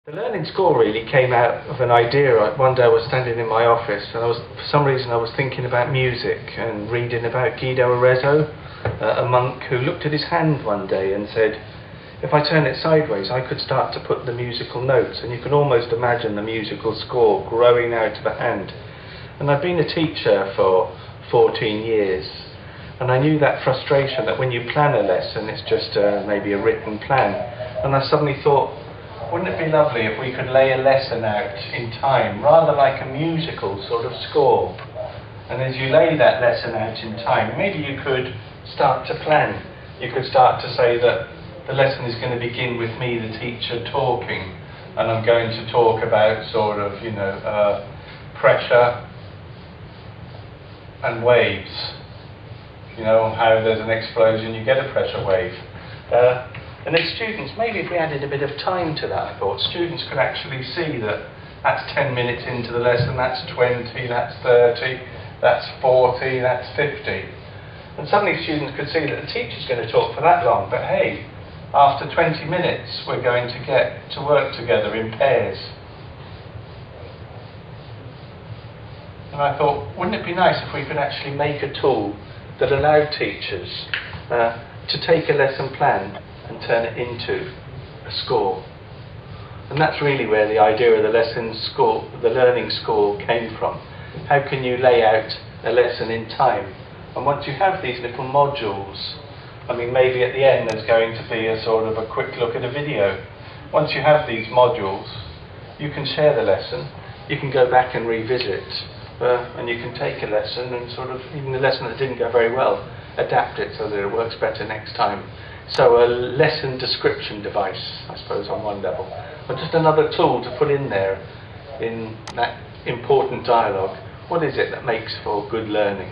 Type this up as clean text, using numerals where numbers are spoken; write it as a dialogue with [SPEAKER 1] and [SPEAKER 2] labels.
[SPEAKER 1] The learning score really came out of an idea. One day I was standing in my office and for some reason I was thinking about music and reading about Guido Arezzo, a monk who looked at his hand one day and said, if I turn it sideways I could start to put the musical notes, and you can almost imagine the musical score growing out of a hand. And I've been a teacher for 14 years, and I knew that frustration that when you plan a lesson it's just maybe a written plan. And I suddenly thought, wouldn't it be lovely if we could lay a lesson out in time, rather like a musical sort of score? And as you lay that lesson out in time, maybe you could start to plan. You could start to say that the lesson is going to begin with me, the teacher, talking, and I'm going to talk about sort of, pressure and waves. How there's an explosion, you get a pressure wave. And then students, maybe if we added a bit of time to that, I thought students could actually see that that's 10 minutes into the lesson, that's 20, that's 30, that's 40, that's 50. And suddenly students could see that the teacher's going to talk for that long, but hey, after 20 minutes we're going to get to work together in pairs. And I thought, wouldn't it be nice if we could actually make a tool that allowed teachers to take a lesson plan and turn it into a score. And that's really where the idea of the learning score came from. How can you lay out a lesson in time? And once you have these little modules, maybe at the end there's going to be a sort of a quick look at a video. Once you have these modules, you can share the lesson, you can go back and revisit, and you can take a lesson and sort of, even the lesson that didn't go very well, adapt it so that it works better next time. So a lesson description device, I suppose, on one level, but just another tool to put in there in that important dialogue. What is it that makes for good learning?